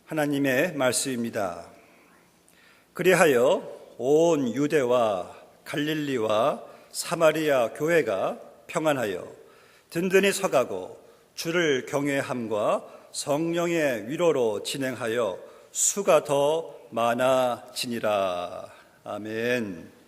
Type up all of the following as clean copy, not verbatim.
하나님의 말씀입니다. 그리하여 온 유대와 갈릴리와 사마리아 교회가 평안하여 든든히 서가고 주를 경외함과 성령의 위로로 진행하여 수가 더 많아지니라. 아멘.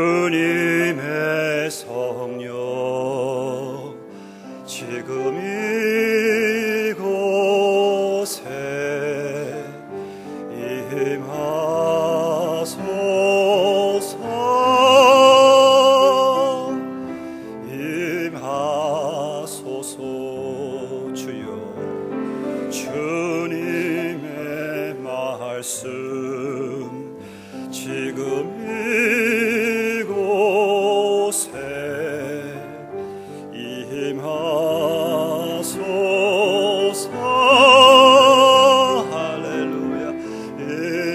주님의 성령 지금 이곳에 임하소서 주여. 주님의 말씀 지금 이곳에 임하소서. 할렐루야.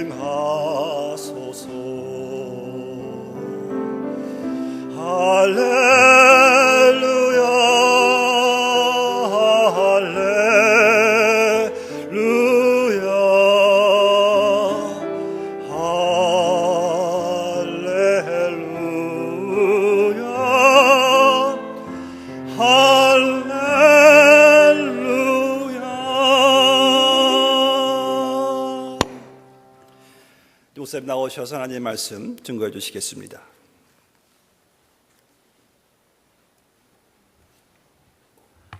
임하소서. 할렐루야. 요셉 나오셔서 하나님의 말씀 증거해 주시겠습니다.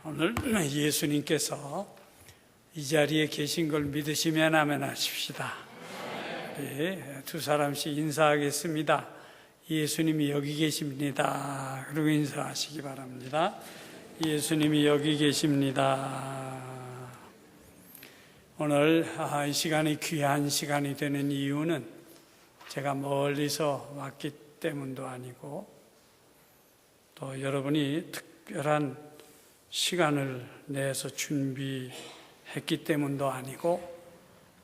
오늘 예수님께서 이 자리에 계신 걸 믿으시면 아멘 하십시다. 네, 두 사람씩 인사하겠습니다. 예수님이 여기 계십니다. 그리고 인사하시기 바랍니다. 예수님이 여기 계십니다. 오늘 이 시간이 귀한 시간이 되는 이유는 제가 멀리서 왔기 때문도 아니고 또 여러분이 특별한 시간을 내서 준비했기 때문도 아니고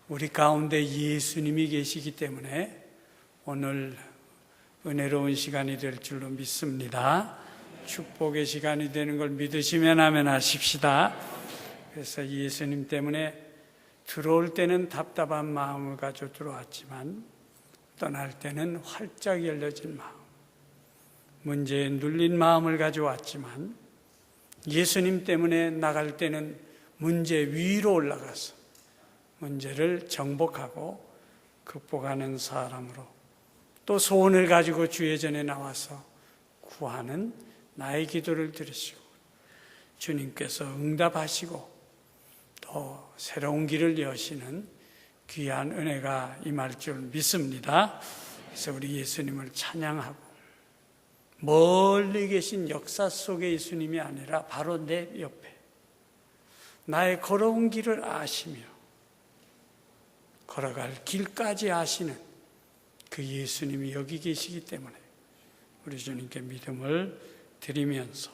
우리 가운데 예수님이 계시기 때문에 오늘 은혜로운 시간이 될 줄로 믿습니다. 축복의 시간이 되는 걸 믿으시면 아멘 하십시다. 그래서 예수님 때문에 들어올 때는 답답한 마음을 가지고 들어왔지만 떠날 때는 활짝 열려진 마음, 문제에 눌린 마음을 가지고 왔지만 예수님 때문에 나갈 때는 문제 위로 올라가서 문제를 정복하고 극복하는 사람으로 또 소원을 가지고 주의 전에 나와서 구하는 나의 기도를 들으시고 주님께서 응답하시고 또 새로운 길을 여시는 귀한 은혜가 임할 줄 믿습니다. 그래서 우리 예수님을 찬양하고 멀리 계신 역사 속의 예수님이 아니라 바로 내 옆에 나의 걸어온 길을 아시며 걸어갈 길까지 아시는 그 예수님이 여기 계시기 때문에 우리 주님께 믿음을 드리면서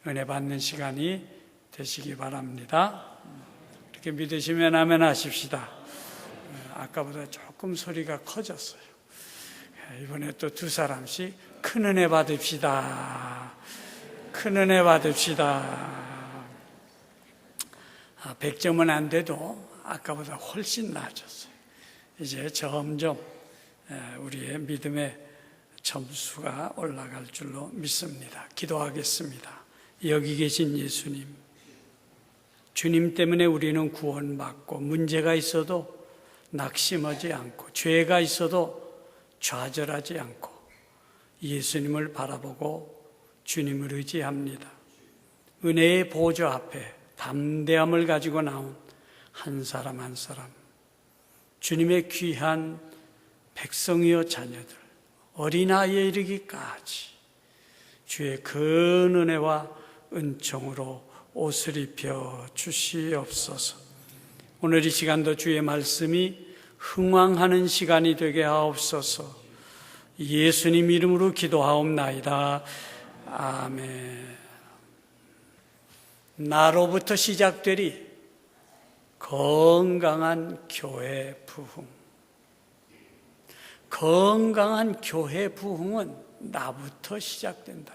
은혜 받는 시간이 되시기 바랍니다. 이렇게 믿으시면 아멘 하십시다. 아까보다 조금 소리가 커졌어요. 이번에 또 두 사람씩 큰 은혜 받읍시다. 큰 은혜 받읍시다. 100점은 안 돼도 아까보다 훨씬 나아졌어요. 이제 점점 우리의 믿음의 점수가 올라갈 줄로 믿습니다. 기도하겠습니다. 여기 계신 예수님, 주님 때문에 우리는 구원받고 문제가 있어도 낙심하지 않고 죄가 있어도 좌절하지 않고 예수님을 바라보고 주님을 의지합니다. 은혜의 보좌 앞에 담대함을 가지고 나온 한 사람 한 사람, 주님의 귀한 백성이여 자녀들, 어린아이에 이르기까지 주의 큰 은혜와 은총으로 옷을 입혀 주시옵소서. 오늘 이 시간도 주의 말씀이 흥왕하는 시간이 되게 하옵소서. 예수님 이름으로 기도하옵나이다. 아멘. 나로부터 시작되리 건강한 교회 부흥. 건강한 교회 부흥은 나부터 시작된다.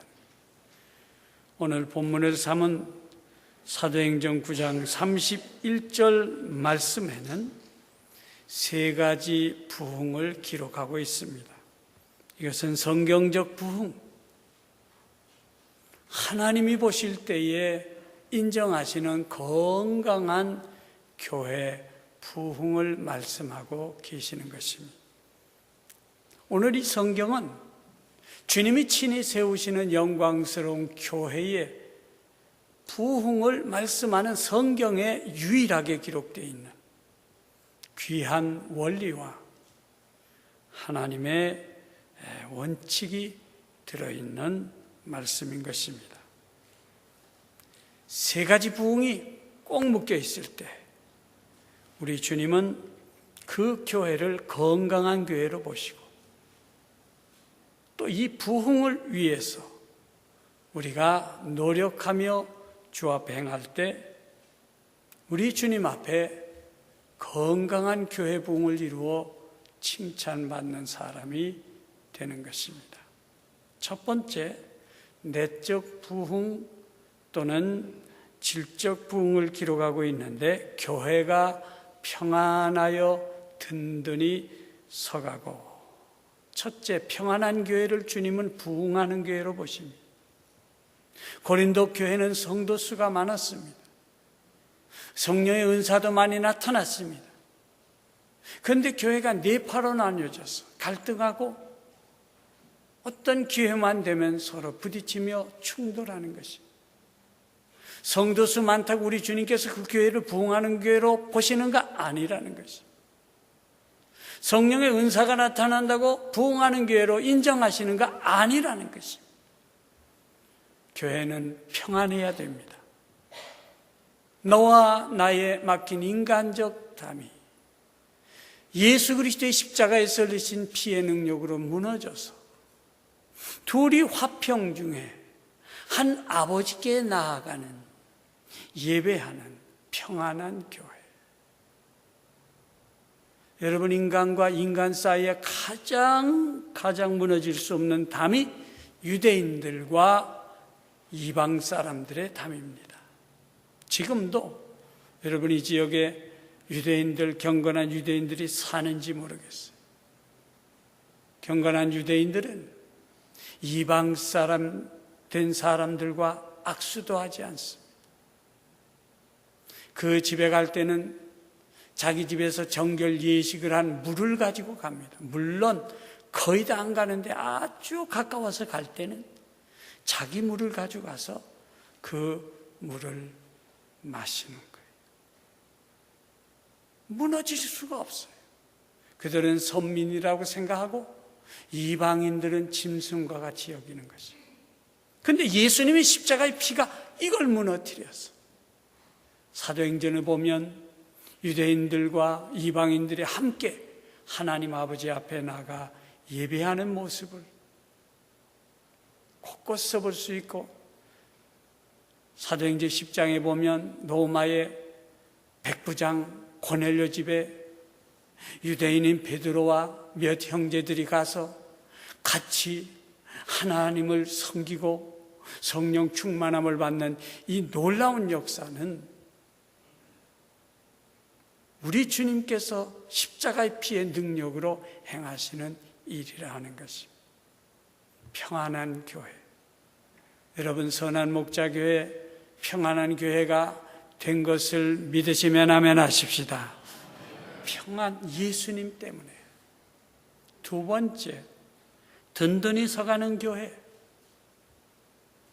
오늘 본문을 삼은 사도행전 9장 31절 말씀에는 세 가지 부흥을 기록하고 있습니다. 이것은 성경적 부흥, 하나님이 보실 때에 인정하시는 건강한 교회 부흥을 말씀하고 계시는 것입니다. 오늘 이 성경은 주님이 친히 세우시는 영광스러운 교회의 부흥을 말씀하는 성경에 유일하게 기록되어 있는 귀한 원리와 하나님의 원칙이 들어있는 말씀인 것입니다. 세 가지 부흥이 꼭 묶여 있을 때 우리 주님은 그 교회를 건강한 교회로 보시고 또 이 부흥을 위해서 우리가 노력하며 주 앞에 행할 때 우리 주님 앞에 건강한 교회 부흥을 이루어 칭찬받는 사람이 되는 것입니다. 첫 번째, 내적 부흥 또는 질적 부흥을 기록하고 있는데 교회가 평안하여 든든히 서가고, 첫째, 평안한 교회를 주님은 부흥하는 교회로 보십니다. 고린도 교회는 성도 수가 많았습니다. 성령의 은사도 많이 나타났습니다. 그런데 교회가 네 파로 나뉘어져서 갈등하고 어떤 기회만 되면 서로 부딪히며 충돌하는 것입니다. 성도 수 많다고 우리 주님께서 그 교회를 부흥하는 교회로 보시는가? 아니라는 것입니다. 성령의 은사가 나타난다고 부흥하는 교회로 인정하시는가? 아니라는 것입니다. 교회는 평안해야 됩니다. 너와 나에 맡긴 인간적 담이 예수 그리스도의 십자가에서 흘리신 피의 능력으로 무너져서 둘이 화평 중에 한 아버지께 나아가는, 예배하는 평안한 교회. 여러분, 인간과 인간 사이에 가장 무너질 수 없는 담이 유대인들과 이방 사람들의 담입니다. 지금도 여러분 이 지역에 유대인들, 경건한 유대인들이 사는지 모르겠어요. 경건한 유대인들은 이방 사람 된 사람들과 악수도 하지 않습니다. 그 집에 갈 때는 자기 집에서 정결 예식을 한 물을 가지고 갑니다. 물론 거의 다 안 가는데 아주 가까워서 갈 때는 자기 물을 가져가서 그 물을 마시는 거예요. 무너질 수가 없어요. 그들은 선민이라고 생각하고 이방인들은 짐승과 같이 여기는 것이에요. 그런데 예수님의 십자가의 피가 이걸 무너뜨렸어. 사도행전을 보면 유대인들과 이방인들이 함께 하나님 아버지 앞에 나가 예배하는 모습을 곳곳서 볼 수 있고, 사도행전 10장에 보면 로마의 백부장 고넬료 집에 유대인인 베드로와 몇 형제들이 가서 같이 하나님을 섬기고 성령 충만함을 받는 이 놀라운 역사는 우리 주님께서 십자가의 피의 능력으로 행하시는 일이라 하는 것입니다. 평안한 교회. 여러분, 선한 목자교회, 평안한 교회가 된 것을 믿으시면 아멘 하십시다. 평안, 예수님 때문에. 두 번째, 든든히 서가는 교회.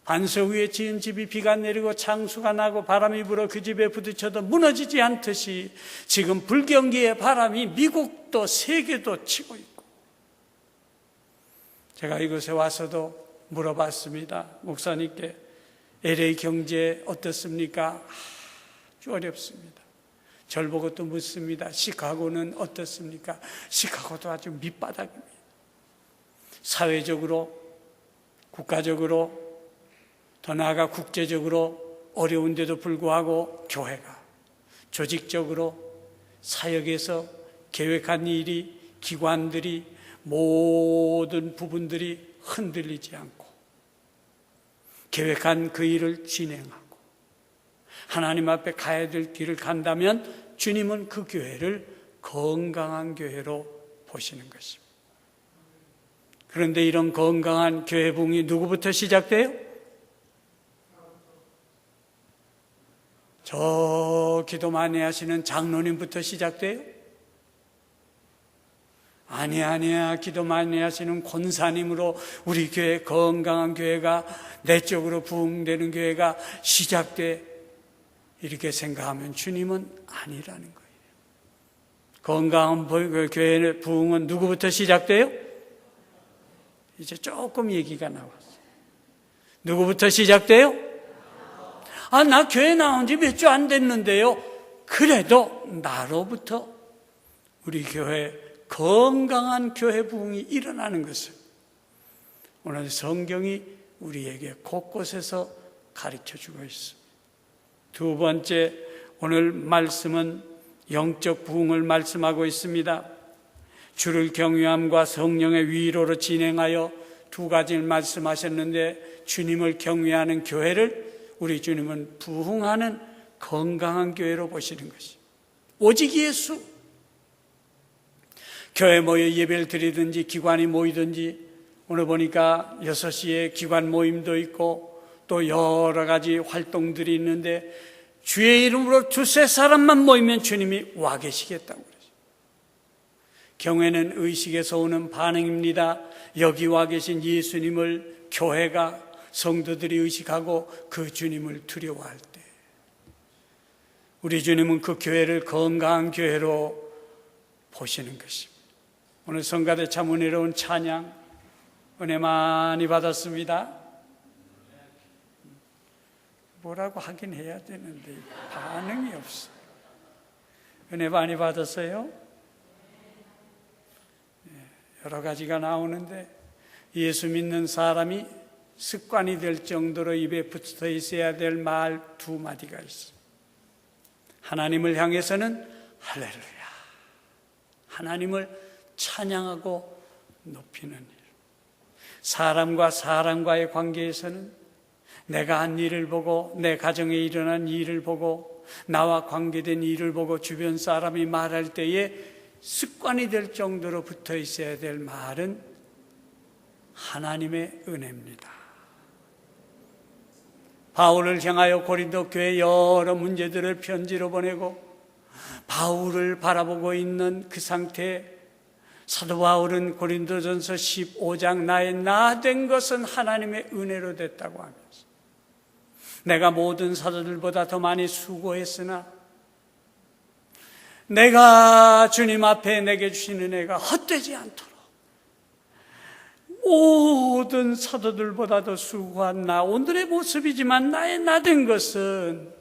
반석 위에 지은 집이 비가 내리고 창수가 나고 바람이 불어 그 집에 부딪혀도 무너지지 않듯이 지금 불경기의 바람이 미국도 세계도 치고 있고, 제가 이곳에 와서도 물어봤습니다. 목사님께 LA 경제 어떻습니까? 아주 어렵습니다. 절 보고 또 묻습니다. 시카고는 어떻습니까? 시카고도 아주 밑바닥입니다. 사회적으로, 국가적으로, 더 나아가 국제적으로 어려운데도 불구하고 교회가 조직적으로 사역에서 계획한 일이, 기관들이, 모든 부분들이 흔들리지 않고 계획한 그 일을 진행하고 하나님 앞에 가야 될 길을 간다면 주님은 그 교회를 건강한 교회로 보시는 것입니다. 그런데 이런 건강한 교회 부흥이 누구부터 시작돼요? 저 기도 많이 하시는 장로님부터 시작돼요? 아니야. 기도 많이 하시는 권사님으로 우리 교회, 건강한 교회가, 내적으로 부흥되는 교회가 시작돼. 이렇게 생각하면 주님은 아니라는 거예요. 건강한 교회의 부흥은 누구부터 시작돼요? 이제 조금 얘기가 나왔어요. 누구부터 시작돼요? 나 교회 나온 지 몇 주 안 됐는데요. 그래도 나로부터 우리 교회 건강한 교회 부흥이 일어나는 것을 오늘 성경이 우리에게 곳곳에서 가르쳐주고 있습니다. 두 번째, 오늘 말씀은 영적 부흥을 말씀하고 있습니다. 주를 경외함과 성령의 위로로 진행하여 두 가지를 말씀하셨는데, 주님을 경외하는 교회를 우리 주님은 부흥하는 건강한 교회로 보시는 것입니다. 오직 예수. 교회 모여 예배를 드리든지 기관이 모이든지, 오늘 보니까 6시에 기관 모임도 있고 또 여러 가지 활동들이 있는데, 주의 이름으로 두세 사람만 모이면 주님이 와 계시겠다고 그러죠. 경외는 의식에서 오는 반응입니다. 여기 와 계신 예수님을 교회가, 성도들이 의식하고 그 주님을 두려워할 때, 우리 주님은 그 교회를 건강한 교회로 보시는 것입니다. 오늘 성가대 참 은혜로운 찬양, 은혜 많이 받았습니다. 뭐라고 하긴 해야 되는데 반응이 없어. 은혜 많이 받았어요? 여러 가지가 나오는데 예수 믿는 사람이 습관이 될 정도로 입에 붙어 있어야 될 말 두 마디가 있어. 하나님을 향해서는 할렐루야, 하나님을 찬양하고 높이는 일. 사람과 사람과의 관계에서는 내가 한 일을 보고, 내 가정에 일어난 일을 보고, 나와 관계된 일을 보고 주변 사람이 말할 때에 습관이 될 정도로 붙어 있어야 될 말은 하나님의 은혜입니다. 바울을 향하여 고린도 교회 여러 문제들을 편지로 보내고 바울을 바라보고 있는 그 상태에 사도 바울은 고린도전서 15장 나의 나 된 것은 하나님의 은혜로 됐다고 하면서 내가 모든 사도들보다 더 많이 수고했으나 내가 주님 앞에 내게 주신 은혜가 헛되지 않도록 모든 사도들보다 더 수고한 나, 오늘의 모습이지만 나의 나 된 것은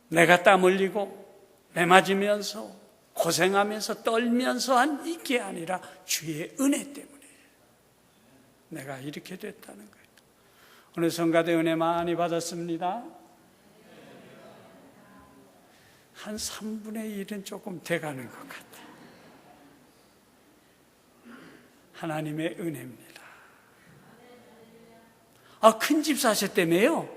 내가 땀 흘리고 매 맞으면서 고생하면서 떨면서 한 이게 아니라 주의 은혜 때문에 내가 이렇게 됐다는 거예요. 오늘 성가대 은혜 많이 받았습니다. 한 3분의 1은 조금 돼가는 것 같아요. 하나님의 은혜입니다. 큰 집 사셨다며요?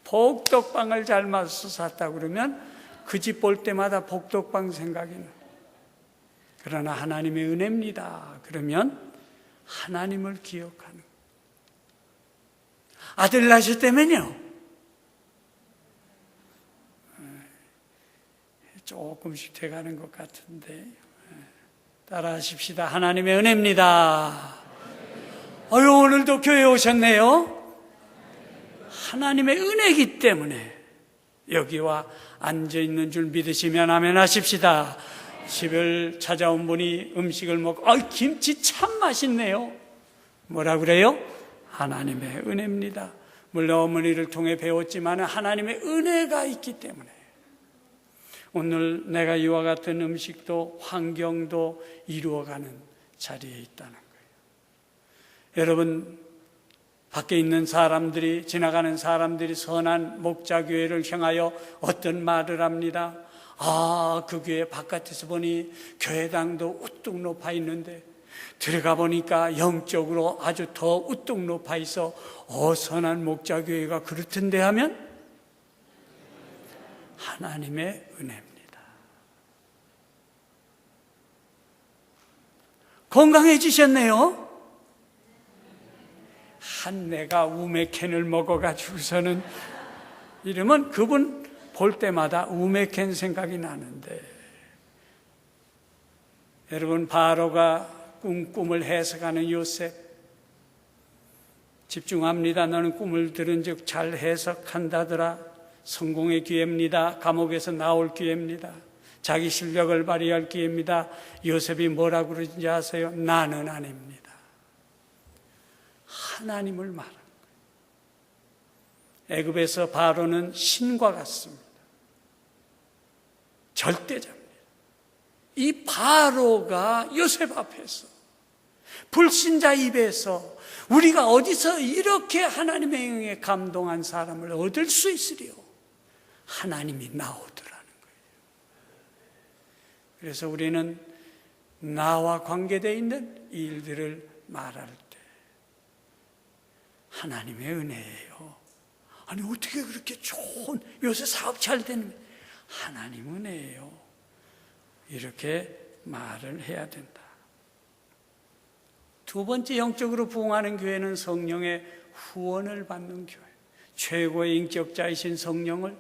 복덕방을 잘 맞춰서 샀다고 그러면 그 집 볼 때마다 복덕방 생각이 나요. 그러나 하나님의 은혜입니다. 그러면 하나님을 기억하는. 아들 낳으셨다면요? 조금씩 돼가는 것 같은데 따라 하십시다. 하나님의 은혜입니다. 오늘도 교회에 오셨네요. 하나님의 은혜이기 때문에 여기와 앉아있는 줄 믿으시면 아멘 하십시다. 집을 찾아온 분이 음식을 먹고 김치 참 맛있네요. 뭐라 그래요? 하나님의 은혜입니다. 물론 어머니를 통해 배웠지만 하나님의 은혜가 있기 때문에 오늘 내가 이와 같은 음식도 환경도 이루어가는 자리에 있다는 거예요. 여러분, 밖에 있는 사람들이, 지나가는 사람들이 선한 목자교회를 향하여 어떤 말을 합니다. 그 교회 바깥에서 보니 교회당도 우뚝 높아 있는데 들어가 보니까 영적으로 아주 더 우뚝 높아 있어 선한 목자교회가 그렇던데 하면 하나님의 은혜입니다. 건강해지셨네요. 내가 우메캔을 먹어가지고서는 이러면 그분 볼 때마다 우메캔 생각이 나는데, 여러분, 바로가 꿈을 해석하는 요셉 집중합니다. 너는 꿈을 들은 즉 잘 해석한다더라. 성공의 기회입니다. 감옥에서 나올 기회입니다. 자기 실력을 발휘할 기회입니다. 요셉이 뭐라고 그러는지 아세요? 나는 아닙니다. 하나님을 말한 거예요. 애굽에서 바로는 신과 같습니다. 절대자입니다. 이 바로가 요셉 앞에서, 불신자 입에서 우리가 어디서 이렇게 하나님의 영에 감동한 사람을 얻을 수 있으리요? 하나님이 나오더라는 거예요. 그래서 우리는 나와 관계되어 있는 일들을 말할 때 하나님의 은혜예요. 어떻게 그렇게 좋은, 요새 사업 잘 되는, 하나님 은혜예요. 이렇게 말을 해야 된다. 두 번째, 영적으로 부흥하는 교회는 성령의 후원을 받는 교회. 최고의 인격자이신 성령을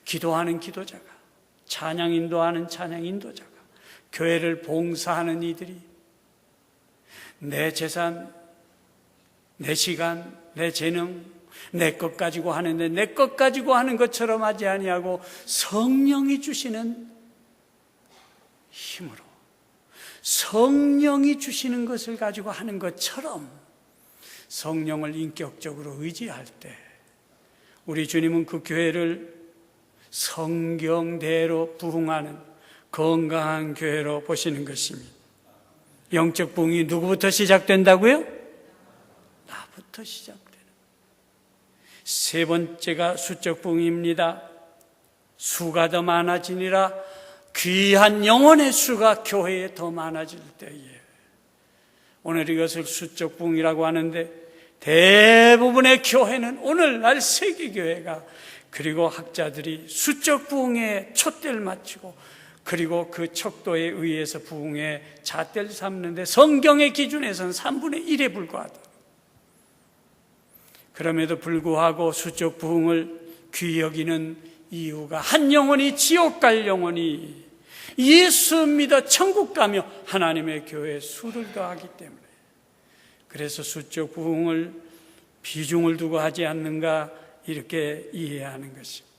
기도하는 기도자가, 찬양 인도하는 찬양 인도자가, 교회를 봉사하는 이들이 내 재산, 내 시간, 내 재능, 내 것 가지고 하는데 내 것 가지고 하는 것처럼 하지 아니하고 성령이 주시는 힘으로 성령이 주시는 것을 가지고 하는 것처럼 성령을 인격적으로 의지할 때 우리 주님은 그 교회를 성경대로 부흥하는 건강한 교회로 보시는 것입니다. 영적 부흥이 누구부터 시작된다고요? 나부터 시작되는. 세 번째가 수적 부흥입니다. 수가 더 많아지니라. 귀한 영혼의 수가 교회에 더 많아질 때에 오늘 이것을 수적 부흥이라고 하는데 대부분의 교회는 오늘날 세계교회가 그리고 학자들이 수적 부흥에 촛대를 맞추고 그리고 그 척도에 의해서 부흥의 잣대를 삼는데 성경의 기준에서는 3분의 1에 불과하다. 그럼에도 불구하고 수적 부흥을 귀히 여기는 이유가 한 영혼이 지옥 갈 영혼이 예수 믿어 천국 가며 하나님의 교회에 수를 더하기 때문에 그래서 수적 부흥을 비중을 두고 하지 않는가 이렇게 이해하는 것입니다.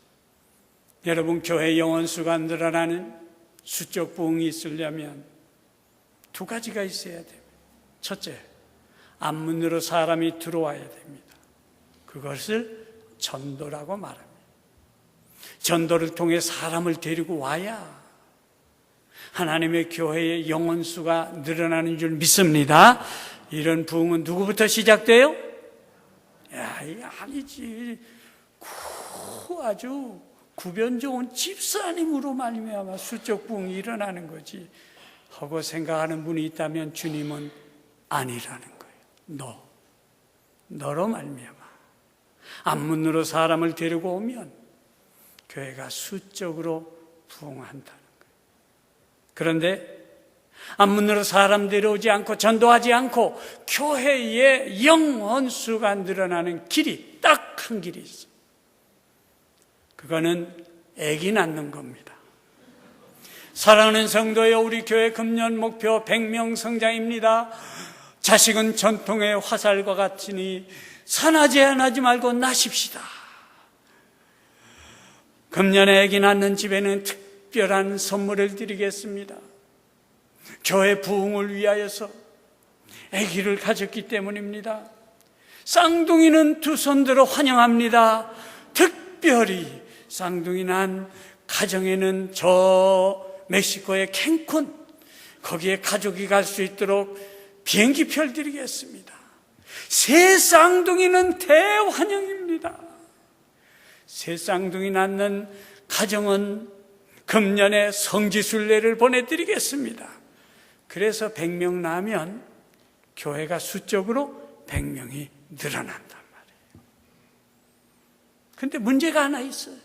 여러분 교회 영혼수가 늘어나는 수적 부흥이 있으려면 두 가지가 있어야 됩니다. 첫째, 앞문으로 사람이 들어와야 됩니다. 그것을 전도라고 말합니다. 전도를 통해 사람을 데리고 와야 하나님의 교회의 영혼수가 늘어나는 줄 믿습니다. 이런 부흥은 누구부터 시작돼요? 아니지. 아주 구변 좋은 집사님으로 말미암아 수적 부흥이 일어나는 거지 하고 생각하는 분이 있다면 주님은 아니라는 거예요. 너로 말미암아 앞문으로 사람을 데리고 오면 교회가 수적으로 부흥한다는 거예요. 그런데 앞문으로 사람 데려오지 않고 전도하지 않고 교회의 영혼수가 늘어나는 길이 딱 한 길이 있어요. 그거는 아기 낳는 겁니다. 사랑하는 성도여, 우리 교회 금년 목표 100명 성장입니다. 자식은 전통의 화살과 같으니 산하제한하지 말고 낳으십시다. 금년에 아기 낳는 집에는 특별한 선물을 드리겠습니다. 교회 부흥을 위하여서 아기를 가졌기 때문입니다. 쌍둥이는 두 손 들어 환영합니다. 특별히 쌍둥이 난 가정에는 저 멕시코의 캔쿤 거기에 가족이 갈 수 있도록 비행기표를 드리겠습니다. 새 쌍둥이는 대환영입니다. 새 쌍둥이 낳는 가정은 금년에 성지순례를 보내드리겠습니다. 그래서 100명 나면 교회가 수적으로 100명이 늘어난단 말이에요. 그런데 문제가 하나 있어요.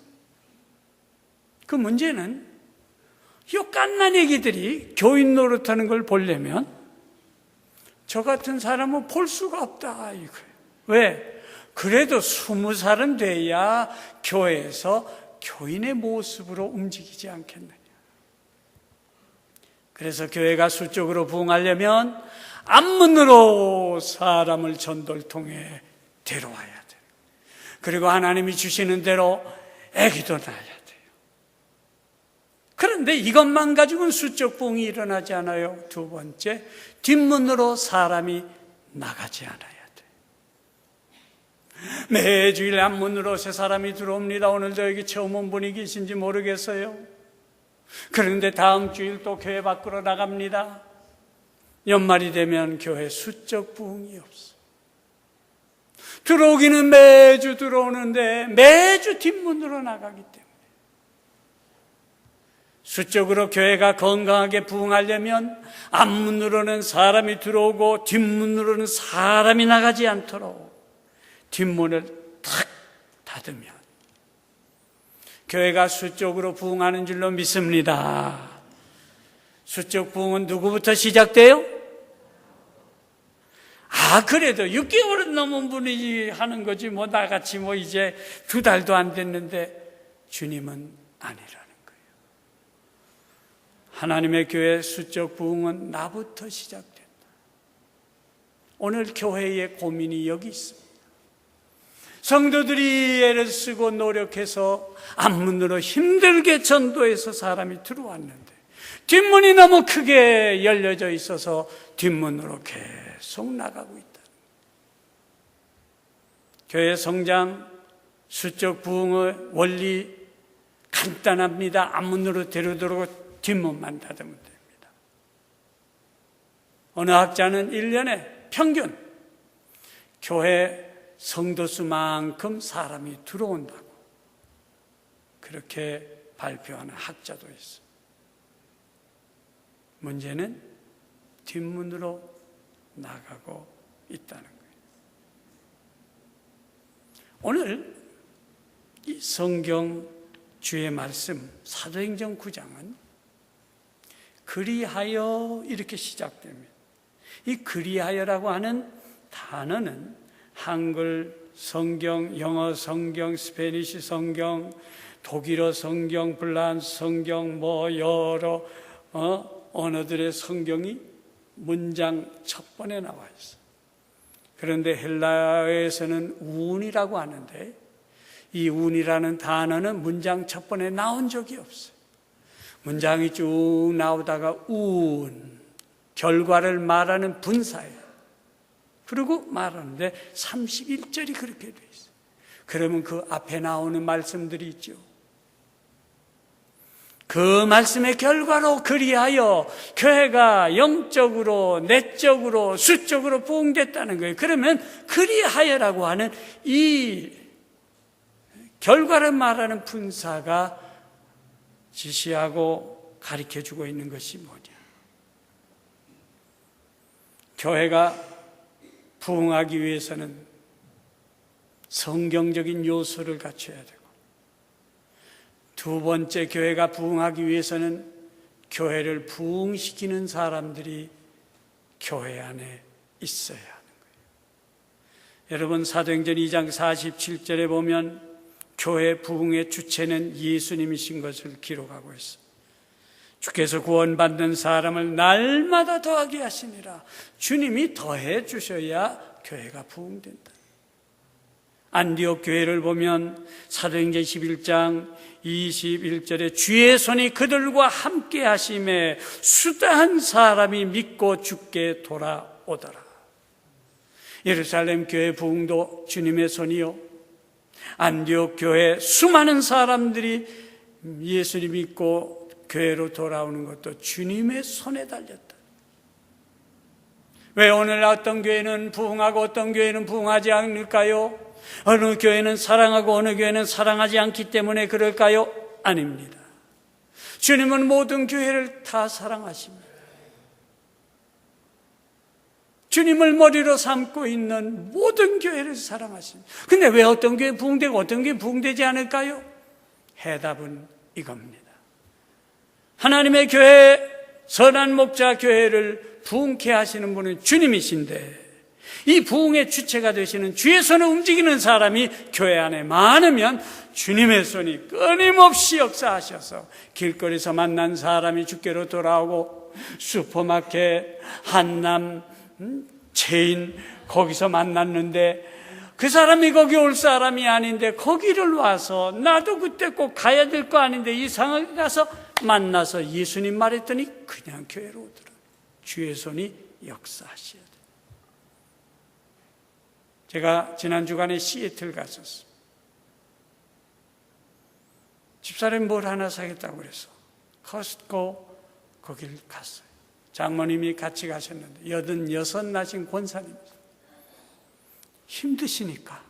그 문제는 이 갓난 애기들이 교인 노릇하는 걸 보려면 저 같은 사람은 볼 수가 없다 이거예요. 왜? 그래도 20살은 돼야 교회에서 교인의 모습으로 움직이지 않겠느냐. 그래서 교회가 수적으로 부흥하려면 앞문으로 사람을 전도를 통해 데려와야 돼요. 그리고 하나님이 주시는 대로 아기도 낳아야 돼요. 그런데 이것만 가지고는 수적 부흥이 일어나지 않아요. 두 번째, 뒷문으로 사람이 나가지 않아야 돼요. 매주일 앞문으로 새 사람이 들어옵니다. 오늘도 여기 처음 온 분이 계신지 모르겠어요. 그런데 다음 주일 또 교회 밖으로 나갑니다. 연말이 되면 교회 수적 부흥이 없어. 들어오기는 매주 들어오는데 매주 뒷문으로 나가기 때문에 수적으로 교회가 건강하게 부흥하려면 앞문으로는 사람이 들어오고 뒷문으로는 사람이 나가지 않도록 뒷문을 탁 닫으면 교회가 수적으로 부흥하는 줄로 믿습니다. 수적 부흥은 누구부터 시작돼요? 그래도 6개월은 넘은 분이 하는 거지 나같이 이제 2달도 안 됐는데 주님은 아니라는 거예요. 하나님의 교회 수적 부흥은 나부터 시작된다. 오늘 교회의 고민이 여기 있습니다. 성도들이 애를 쓰고 노력해서 앞문으로 힘들게 전도해서 사람이 들어왔는데 뒷문이 너무 크게 열려져 있어서 뒷문으로 계속 나가고 있다. 교회 성장, 수적 부흥의 원리 간단합니다. 앞문으로 데려들어오고 뒷문만 닫으면 됩니다. 어느 학자는 1년에 평균 교회 성도수만큼 사람이 들어온다고 그렇게 발표하는 학자도 있어요. 문제는 뒷문으로 나가고 있다는 거예요. 오늘 이 성경 주의 말씀 사도행전 9장은 그리하여 이렇게 시작됩니다. 이 그리하여라고 하는 단어는 한글 성경, 영어 성경, 스페니시 성경, 독일어 성경, 불란스 성경, 여러 언어들의 성경이 문장 첫 번에 나와 있어요. 그런데 헬라어에서는 운이라고 하는데 이 운이라는 단어는 문장 첫 번에 나온 적이 없어요. 문장이 쭉 나오다가 운, 결과를 말하는 분사예요. 그리고 말하는데 31절이 그렇게 돼 있어요. 그러면 그 앞에 나오는 말씀들이 있죠. 그 말씀의 결과로 그리하여 교회가 영적으로, 내적으로, 수적으로 부흥됐다는 거예요. 그러면 그리하여라고 하는 이 결과를 말하는 분사가 지시하고 가르쳐주고 있는 것이 뭐냐? 교회가 부흥하기 위해서는 성경적인 요소를 갖춰야 되고, 두 번째, 교회가 부흥하기 위해서는 교회를 부흥시키는 사람들이 교회 안에 있어야 하는 거예요. 여러분, 사도행전 2장 47절에 보면 교회 부흥의 주체는 예수님이신 것을 기록하고 있습니다. 주께서 구원받는 사람을 날마다 더하게 하시니라. 주님이 더해 주셔야 교회가 부흥된다. 안디옥 교회를 보면 사도행전 11장 21절에 주의 손이 그들과 함께 하심에 수다한 사람이 믿고 주께 돌아오더라. 예루살렘 교회 부흥도 주님의 손이요, 안디옥 교회 수많은 사람들이 예수님 믿고 교회로 돌아오는 것도 주님의 손에 달렸다. 왜 오늘 어떤 교회는 부흥하고 어떤 교회는 부흥하지 않을까요? 어느 교회는 사랑하고 어느 교회는 사랑하지 않기 때문에 그럴까요? 아닙니다. 주님은 모든 교회를 다 사랑하십니다. 주님을 머리로 삼고 있는 모든 교회를 사랑하십니다. 근데 왜 어떤 교회 부흥되고 어떤 교회 부흥되지 않을까요? 해답은 이겁니다. 하나님의 교회, 선한 목자 교회를 부흥케 하시는 분은 주님이신데, 이 부흥의 주체가 되시는 주의 손을 움직이는 사람이 교회 안에 많으면 주님의 손이 끊임없이 역사하셔서 길거리에서 만난 사람이 주께로 돌아오고, 슈퍼마켓, 한남, 체인 거기서 만났는데 그 사람이 거기 올 사람이 아닌데 거기를 와서 나도 그때 꼭 가야 될 거 아닌데 이상하게 가서 만나서 예수님 말했더니 그냥 교회로 오더라. 주의 손이 역사하셔야 돼. 제가 지난 주간에 시애틀 갔었어요. 집사람이 뭘 하나 사겠다고 그래서 커스트코 거길 갔어요. 장모님이 같이 가셨는데 86 나신 권사님이세요. 힘드시니까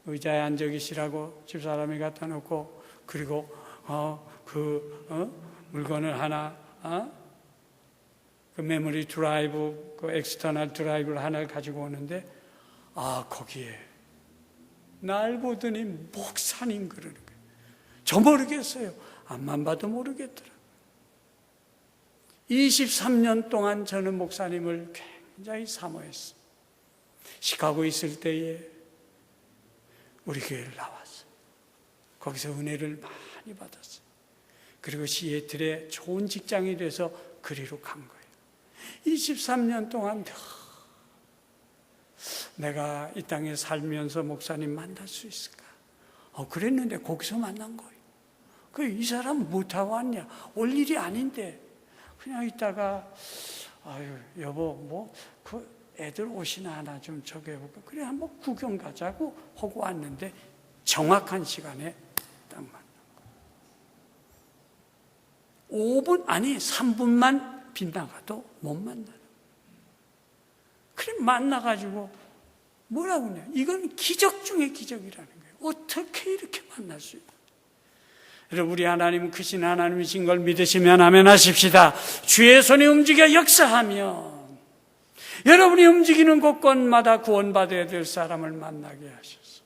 의자에 앉아 계시라고 집사람이 갖다 놓고, 그리고 물건을 하나, 그 메모리 드라이브, 그 엑스터널 드라이브를 하나를 가지고 오는데, 거기에 날 보더니 목사님 그러는 거예요. 저 모르겠어요. 앞만 봐도 모르겠더라. 23년 동안 저는 목사님을 굉장히 사모했어요. 시카고에 있을 때에 우리 교회를 나왔어요. 거기서 은혜를 많이 받았어요. 그리고 시애틀에 좋은 직장이 돼서 그리로 간 거예요. 23년 동안 내가 이 땅에 살면서 목사님 만날 수 있을까? 그랬는데 거기서 만난 거예요. 이 사람 못하고 왔냐? 올 일이 아닌데. 그냥 있다가 아유 여보 뭐 그 애들 옷이나 하나 좀 저기 해볼까? 그래 한번 구경 가자고 하고 왔는데 정확한 시간에 딱 만난 거예요. 5분 아니 3분만 빗나가도 못 만나요. 그래 만나가지고 뭐라고 그래요? 이건 기적 중의 기적이라는 거예요. 어떻게 이렇게 만날 수 있나? 여러분 우리 하나님은 크신 하나님이신 걸 믿으시면 아멘 하십시다. 주의 손이 움직여 역사하면 여러분이 움직이는 곳곳마다 구원받아야 될 사람을 만나게 하셔서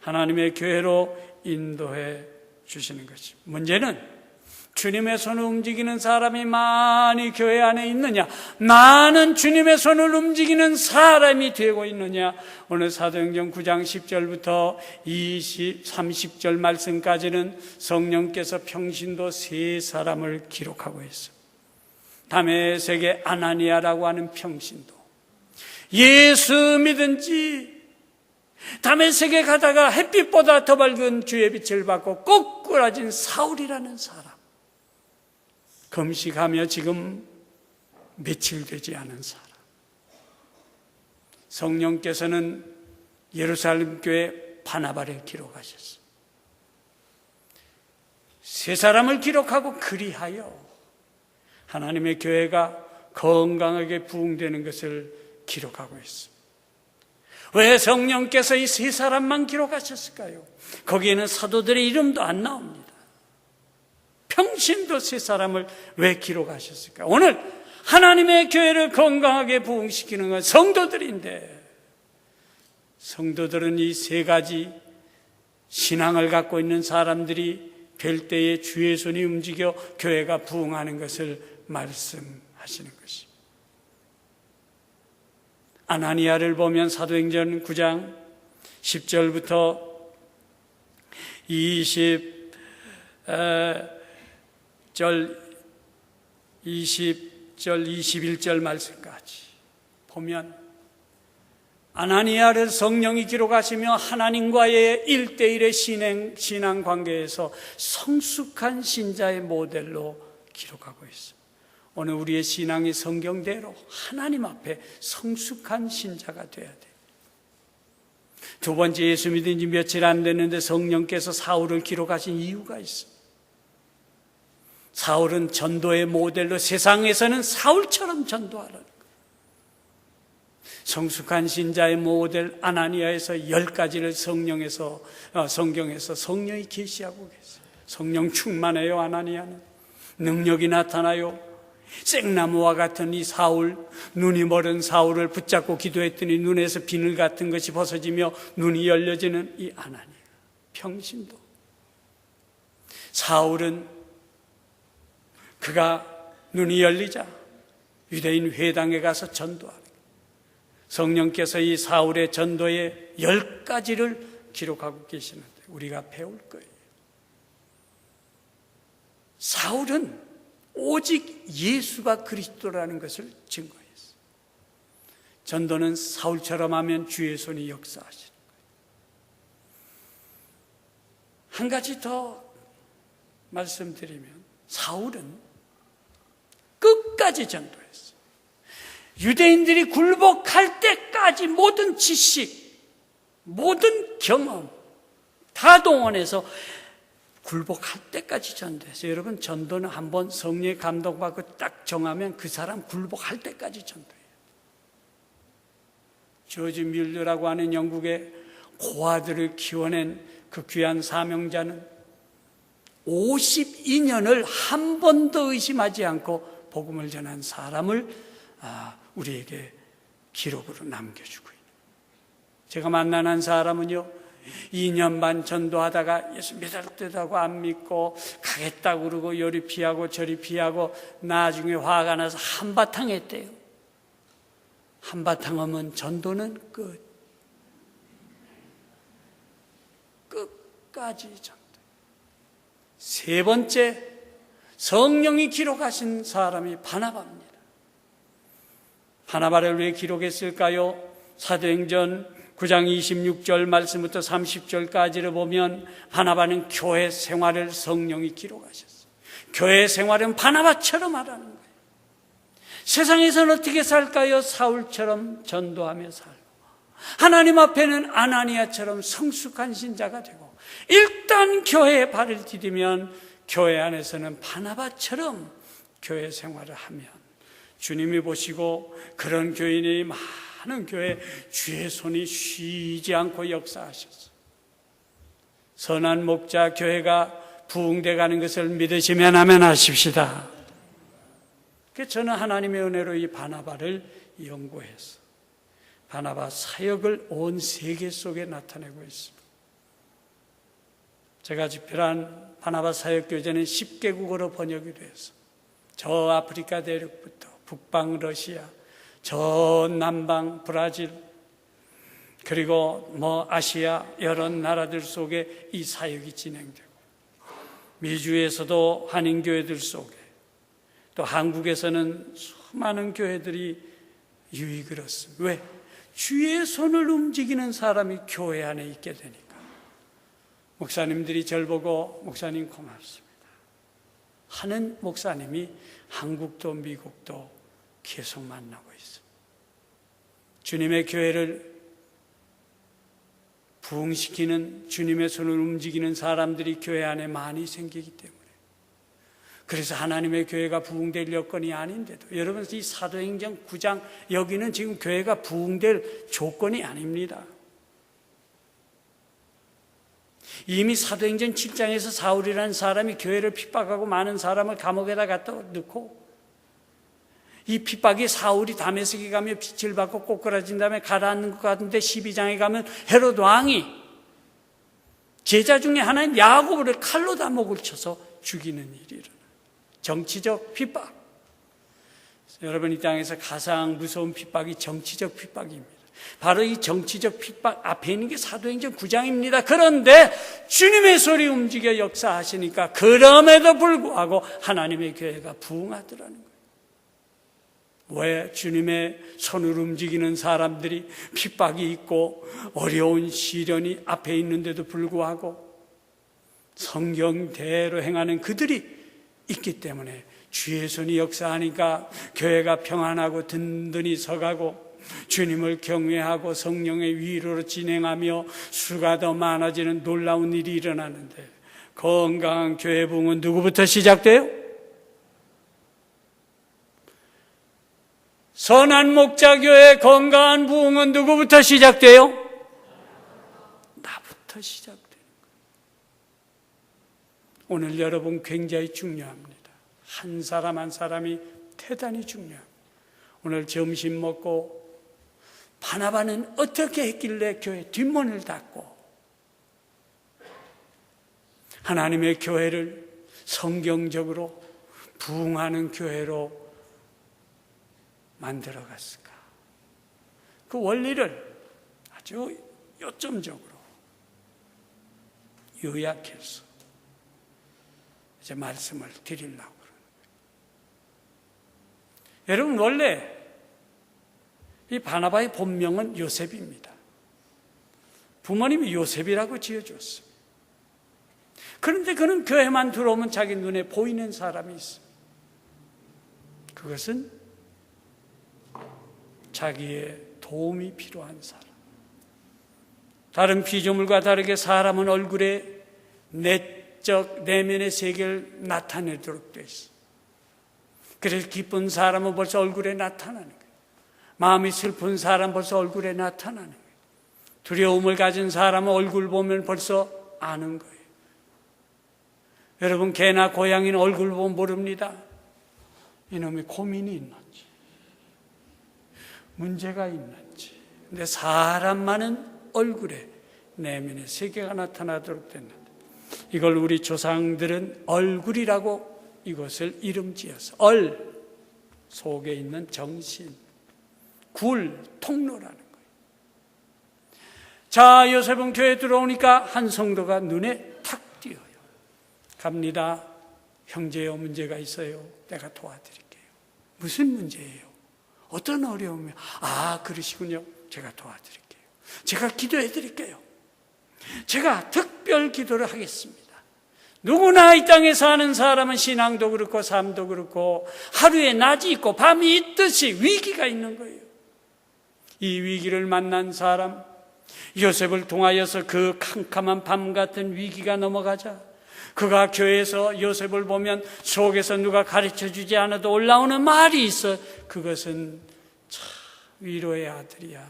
하나님의 교회로 인도해 주시는 것입니다. 문제는 주님의 손을 움직이는 사람이 많이 교회 안에 있느냐, 나는 주님의 손을 움직이는 사람이 되고 있느냐. 오늘 사도행전 9장 10절부터 30절 말씀까지는 성령께서 평신도 3사람을 기록하고 있습니다. 다메섹의 아나니아라고 하는 평신도, 예수 믿은 지 다메섹에 가다가 햇빛보다 더 밝은 주의 빛을 받고 꼬꾸라진 사울이라는 사람, 금식하며 지금 며칠 되지 않은 사람. 성령께서는 예루살렘 교회 바나바를 기록하셨어요. 3사람을 기록하고 그리하여 하나님의 교회가 건강하게 부흥되는 것을 기록하고 있습니다. 왜 성령께서 이 3사람만 기록하셨을까요? 거기에는 사도들의 이름도 안 나옵니다. 평신도 3사람을 왜 기록하셨을까? 오늘 하나님의 교회를 건강하게 부흥시키는 건 성도들인데, 성도들은 이 3가지 신앙을 갖고 있는 사람들이 될 때에 주의 손이 움직여 교회가 부흥하는 것을 말씀하시는 것입니다. 아나니아를 보면 사도행전 9장 10절부터 20절 21절 말씀까지 보면 아나니아를 성령이 기록하시며 하나님과의 1:1의 신앙 관계에서 성숙한 신자의 모델로 기록하고 있습니다. 오늘 우리의 신앙이 성경대로 하나님 앞에 성숙한 신자가 되어야 돼요. 2번째, 예수 믿은 지 며칠 안 됐는데 성령께서 사울을 기록하신 이유가 있습니다. 사울은 전도의 모델로 세상에서는 사울처럼 전도하라는 거예요. 성숙한 신자의 모델 아나니아에서 10가지를 성경에서 성령이 계시하고 계세요. 성령 충만해요. 아나니아는 능력이 나타나요. 생나무와 같은 이 사울, 눈이 멀은 사울을 붙잡고 기도했더니 눈에서 비늘 같은 것이 벗어지며 눈이 열려지는 이 아나니아 평신도. 사울은 그가 눈이 열리자 유대인 회당에 가서 전도하는 거예요. 성령께서 이 사울의 전도의 10가지를 기록하고 계시는데 우리가 배울 거예요. 사울은 오직 예수가 그리스도라는 것을 증거했어요. 전도는 사울처럼 하면 주의 손이 역사하시는 거예요. 한 가지 더 말씀드리면 사울은 끝까지 전도했어요. 유대인들이 굴복할 때까지 모든 지식, 모든 경험 다 동원해서 굴복할 때까지 전도했어요. 여러분, 전도는 한번 성령의 감동받고 딱 정하면 그 사람 굴복할 때까지 전도해요. 조지 뮬러라고 하는 영국의 고아들을 키워낸 그 귀한 사명자는 52년을 한 번도 의심하지 않고 복음을 전한 사람을 우리에게 기록으로 남겨주고 있는 거예요. 제가 만난 한 사람은요, 2년 반 전도하다가 예수 믿을 듯하고 안 믿고 가겠다고 그러고 요리 피하고 저리 피하고 나중에 화가 나서 한바탕 했대요. 한바탕 하면 전도는 끝까지 전도. 3번째, 성령이 기록하신 사람이 바나바입니다. 바나바를 왜 기록했을까요? 사도행전 9장 26절 말씀부터 30절까지를 보면 바나바는 교회 생활을 성령이 기록하셨어요. 교회 생활은 바나바처럼 하라는 거예요. 세상에서는 어떻게 살까요? 사울처럼 전도하며 살고, 하나님 앞에는 아나니아처럼 성숙한 신자가 되고, 일단 교회에 발을 디디면 교회 안에서는 바나바처럼 교회 생활을 하면 주님이 보시고 그런 교인이 많은 교회 주의 손이 쉬지 않고 역사하셨어요. 선한 목자 교회가 부흥돼 가는 것을 믿으시면 아멘 하십시다. 그래서 저는 하나님의 은혜로 이 바나바를 연구해서 바나바 사역을 온 세계 속에 나타내고 있습니다. 제가 집필한 바나바 사역 교재는 10개국어로 번역이 돼서 저 아프리카 대륙부터 북방 러시아, 저 남방 브라질, 그리고 아시아 여러 나라들 속에 이 사역이 진행되고, 미주에서도 한인교회들 속에, 또 한국에서는 수많은 교회들이 유익을 얻습니다. 왜? 주의 손을 움직이는 사람이 교회 안에 있게 되니까. 목사님들이 절 보고 목사님 고맙습니다 하는 목사님이 한국도 미국도 계속 만나고 있습니다. 주님의 교회를 부흥시키는, 주님의 손을 움직이는 사람들이 교회 안에 많이 생기기 때문에, 그래서 하나님의 교회가 부흥될 여건이 아닌데도, 여러분 이 사도행전 9장 여기는 지금 교회가 부흥될 조건이 아닙니다. 이미 사도행전 7장에서 사울이라는 사람이 교회를 핍박하고 많은 사람을 감옥에다 갖다 넣고, 이 핍박이 사울이 다메섹에 가면 빛을 받고 꼬꾸라진 다음에 가라앉는 것 같은데 12장에 가면 헤롯 왕이 제자 중에 하나인 야고보를 칼로 다 목을 쳐서 죽이는 일이 일어나요. 정치적 핍박. 여러분, 이 땅에서 가장 무서운 핍박이 정치적 핍박입니다. 바로 이 정치적 핍박 앞에 있는 게 사도행전 9장입니다. 그런데 주님의 손이 움직여 역사하시니까 그럼에도 불구하고 하나님의 교회가 부흥하더라는 거예요. 왜? 주님의 손을 움직이는 사람들이 핍박이 있고 어려운 시련이 앞에 있는데도 불구하고 성경대로 행하는 그들이 있기 때문에 주의 손이 역사하니까 교회가 평안하고 든든히 서가고 주님을 경외하고 성령의 위로로 진행하며 수가 더 많아지는 놀라운 일이 일어나는데, 건강한 교회 부흥은 누구부터 시작돼요? 선한 목자교회 건강한 부흥은 누구부터 시작돼요? 나부터 시작되는 거예요. 오늘 여러분 굉장히 중요합니다. 한 사람 한 사람이 대단히 중요합니다. 오늘 점심 먹고 바나바는 어떻게 했길래 교회 뒷문을 닫고 하나님의 교회를 성경적으로 부흥하는 교회로 만들어갔을까? 그 원리를 아주 요점적으로 요약해서 이제 말씀을 드리려고 그러는 거예요. 여러분, 원래 이 바나바의 본명은 요셉입니다. 부모님이 요셉이라고 지어줬어요. 그런데 그는 교회만 들어오면 자기 눈에 보이는 사람이 있어요. 그것은 자기의 도움이 필요한 사람. 다른 피조물과 다르게 사람은 얼굴에 내적 내면의 세계를 나타내도록 되어 있어요. 그래서 기쁜 사람은 벌써 얼굴에 나타나는 거예요. 마음이 슬픈 사람 벌써 얼굴에 나타나는 거예요. 두려움을 가진 사람은 얼굴 보면 벌써 아는 거예요. 여러분, 개나 고양이는 얼굴 보면 모릅니다. 이놈이 고민이 있는지, 문제가 있는지. 근데 사람만은 얼굴에 내면의 세계가 나타나도록 됐는데, 이걸 우리 조상들은 얼굴이라고 이것을 이름 지어서 속에 있는 정신, 통로라는 거예요. 자, 요셉은 교회에 들어오니까 한 성도가 눈에 탁 띄어요. 갑니다. 형제여, 문제가 있어요. 내가 도와드릴게요. 무슨 문제예요? 어떤 어려움이요? 그러시군요. 제가 도와드릴게요. 제가 기도해 드릴게요. 제가 특별 기도를 하겠습니다. 누구나 이 땅에 사는 사람은 신앙도 그렇고 삶도 그렇고 하루에 낮이 있고 밤이 있듯이 위기가 있는 거예요. 이 위기를 만난 사람, 요셉을 통하여서 그 캄캄한 밤 같은 위기가 넘어가자 그가 교회에서 요셉을 보면 속에서 누가 가르쳐주지 않아도 올라오는 말이 있어. 그것은 참 위로의 아들이야.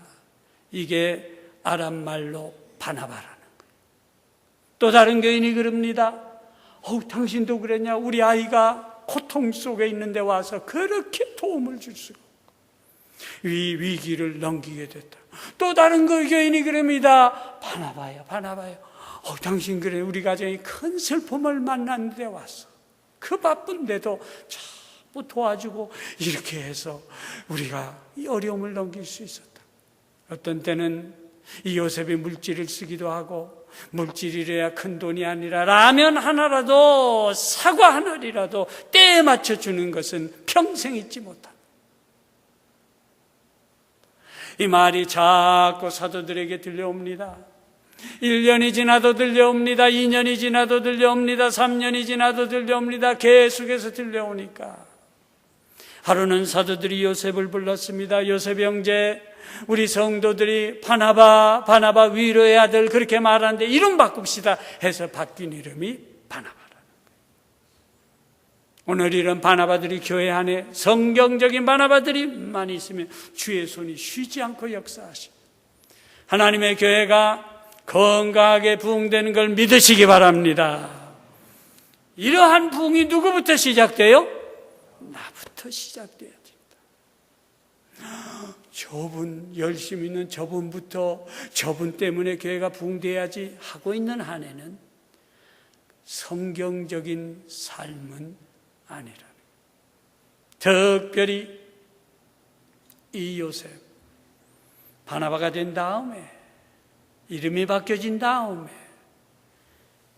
이게 아람 말로 바나바라는 거예요. 또 다른 교인이 그럽니다. 당신도 그랬냐? 우리 아이가 고통 속에 있는데 와서 그렇게 도움을 줄 수가 없고 이 위기를 넘기게 됐다. 또 다른 그 교인이 그럽니다. 바나바요. 당신 그래 우리 가정이 큰 슬픔을 만났는데 왔어. 그 바쁜데도 자꾸 도와주고 이렇게 해서 우리가 이 어려움을 넘길 수 있었다. 어떤 때는 이 요셉이 물질을 쓰기도 하고 물질이래야 큰 돈이 아니라 라면 하나라도 사과 하나라도 때에 맞춰 주는 것은 평생 잊지 못한다. 이 말이 자꾸 사도들에게 들려옵니다. 1년이 지나도 들려옵니다. 2년이 지나도 들려옵니다. 3년이 지나도 들려옵니다. 계속해서 들려오니까 하루는 사도들이 요셉을 불렀습니다. 요셉 형제, 우리 성도들이 바나바 위로의 아들 그렇게 말하는데 이름 바꿉시다 해서 바뀐 이름이 바나바라는 거예요. 오늘 이런 바나바들이 교회 안에 성경적인 바나바들이 많이 있으면 주의 손이 쉬지 않고 역사하십니다. 하나님의 교회가 건강하게 부흥되는 걸 믿으시기 바랍니다. 이러한 부흥이 누구부터 시작돼요? 나부터 시작돼야 됩니다. 저분 열심히 있는 저분부터 저분 때문에 교회가 부흥돼야지 하고 있는 한에는 성경적인 삶은 아니라는 거예요. 특별히 이 요셉 바나바가 된 다음에 이름이 바뀌어진 다음에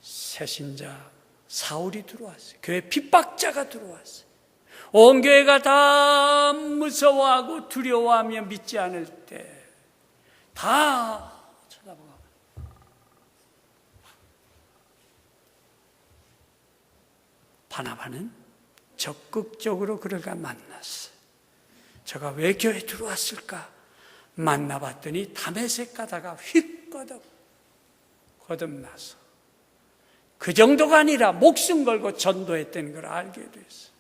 새신자 사울이 들어왔어요. 교회 핍박자가 들어왔어요. 온 교회가 다 무서워하고 두려워하며 믿지 않을 때 다 쳐다보고 바나바는 적극적으로 그를 만났어요. 저가 왜 교회에 들어왔을까? 만나봤더니 다메섹 가다가 휙 거듭나서 그 정도가 아니라 목숨 걸고 전도했다는 걸 알게 됐어요.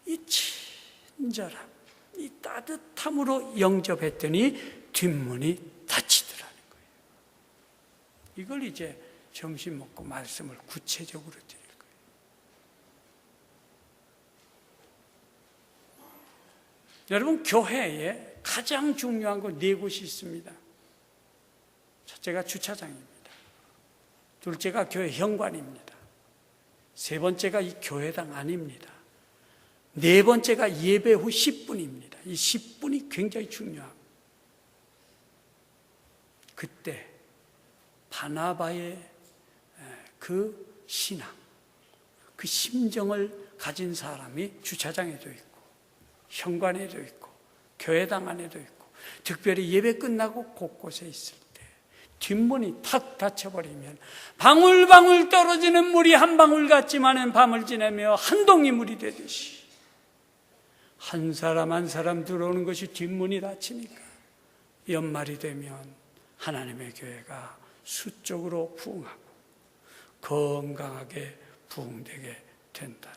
이 친절함, 이 따뜻함으로 영접했더니 뒷문이 닫히더라는 거예요. 이걸 이제 점심 먹고 말씀을 구체적으로 드릴 거예요. 여러분, 교회에 가장 중요한 거 4곳이 있습니다. 첫째가 주차장입니다. 둘째가 교회 현관입니다. 세 번째가 이 교회당 안입니다. 네 번째가 예배 후 10분입니다. 이 10분이 굉장히 중요합니다. 그때 바나바의 그 신앙, 그 심정을 가진 사람이 주차장에도 있고 현관에도 있고 교회당 안에도 있고 특별히 예배 끝나고 곳곳에 있을 때 뒷문이 탁 닫혀버리면 방울방울 떨어지는 물이 한 방울 같지만은 밤을 지나며 한 동이 물이 되듯이 한 사람 한 사람 들어오는 것이 뒷문이 닫히니까 연말이 되면 하나님의 교회가 수적으로 부흥하고 건강하게 부흥되게 된다는 거예요.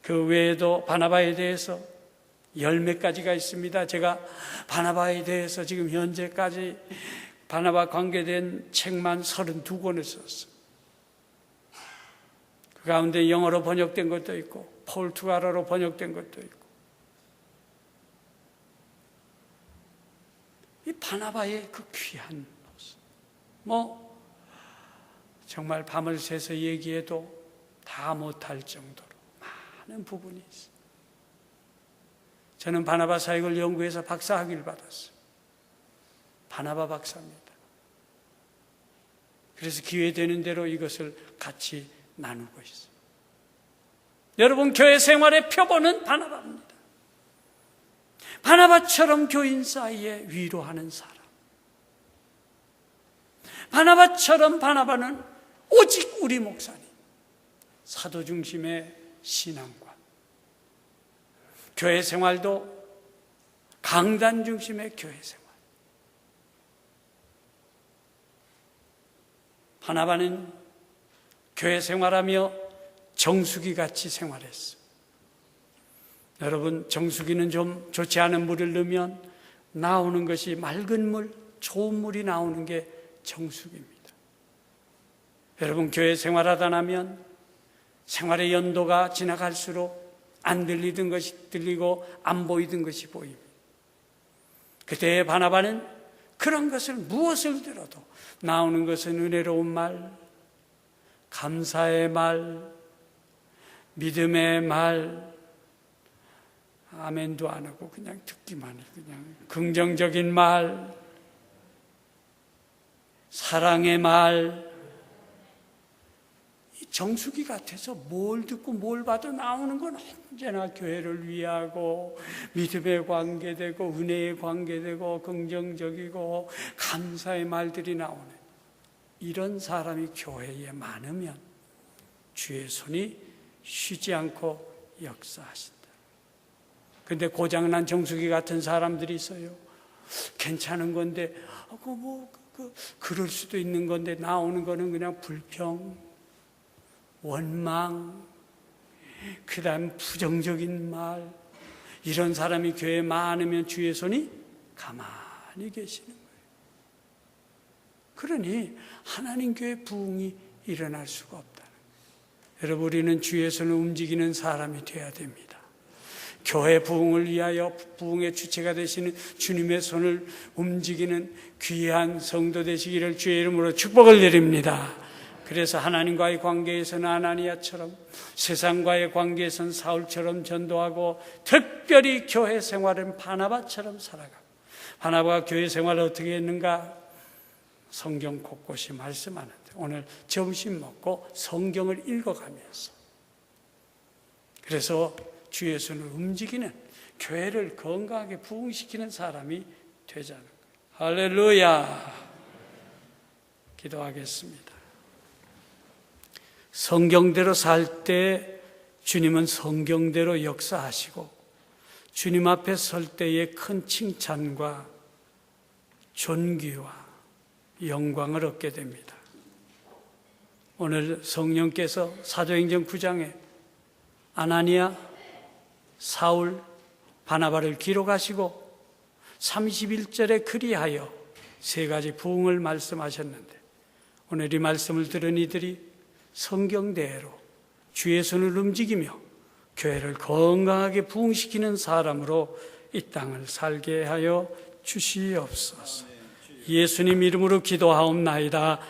그 외에도 바나바에 대해서 10몇 가지가 있습니다. 제가 바나바에 대해서 지금 현재까지 바나바 관계된 책만 32권을 썼어요. 그 가운데 영어로 번역된 것도 있고 포르투갈어로 번역된 것도 있고 이 바나바의 그 귀한 모습 정말 밤을 새서 얘기해도 다 못할 정도로 많은 부분이 있어요. 저는 바나바 사역을 연구해서 박사학위를 받았어요. 바나바 박사입니다. 그래서 기회되는 대로 이것을 같이 나누고 있어요. 여러분, 교회 생활의 표본은 바나바입니다. 바나바처럼 교인 사이에 위로하는 사람. 바나바처럼 바나바는 오직 우리 목사님. 사도 중심의 신앙관. 교회 생활도 강단 중심의 교회 생활. 바나바는 교회 생활하며 정수기 같이 생활했어. 여러분, 정수기는 좀 좋지 않은 물을 넣으면 나오는 것이 맑은 물, 좋은 물이 나오는 게 정수기입니다. 여러분, 교회 생활하다 나면 생활의 연도가 지나갈수록 안 들리던 것이 들리고 안 보이던 것이 보입니다. 그때의 바나바는 그런 것을 무엇을 들어도 나오는 것은 은혜로운 말, 감사의 말, 믿음의 말, 아멘도 안 하고 그냥 듣기만 해. 그냥 긍정적인 말, 사랑의 말, 이 정수기 같아서 뭘 듣고 뭘 봐도 나오는 건 언제나 교회를 위하고 믿음에 관계되고 은혜에 관계되고 긍정적이고 감사의 말들이 나오는 이런 사람이 교회에 많으면 주의 손이 쉬지 않고 역사하신다. 근데 고장난 정수기 같은 사람들이 있어요. 괜찮은 건데, 그럴 수도 있는 건데, 나오는 거는 그냥 불평, 원망, 그 다음 부정적인 말, 이런 사람이 교회에 많으면 주의 손이 가만히 계시는 거예요. 그러니 하나님 교회 부흥이 일어날 수가 없다는 거예요. 여러분, 우리는 주의 손을 움직이는 사람이 되어야 됩니다. 교회 부흥을 위하여 부흥의 주체가 되시는 주님의 손을 움직이는 귀한 성도 되시기를 주의 이름으로 축복을 드립니다. 그래서 하나님과의 관계에서는 아나니아처럼, 세상과의 관계에서는 사울처럼 전도하고, 특별히 교회 생활은 바나바처럼 살아가고, 바나바가 교회 생활을 어떻게 했는가? 성경 곳곳이 말씀하는데 오늘 점심 먹고 성경을 읽어가면서, 그래서 주의 손을 움직이는, 교회를 건강하게 부흥시키는 사람이 되자는 거예요. 할렐루야. 기도하겠습니다. 성경대로 살 때 주님은 성경대로 역사하시고, 주님 앞에 설 때의 큰 칭찬과 존귀와 영광을 얻게 됩니다. 오늘 성령께서 사도행전 9장에 아나니아, 사울, 바나바를 기록하시고 31절에 그리하여 세 가지 부흥을 말씀하셨는데, 오늘 이 말씀을 들은 이들이 성경대로 주의 손을 움직이며 교회를 건강하게 부흥시키는 사람으로 이 땅을 살게 하여 주시옵소서. 예수님 이름으로 기도하옵나이다.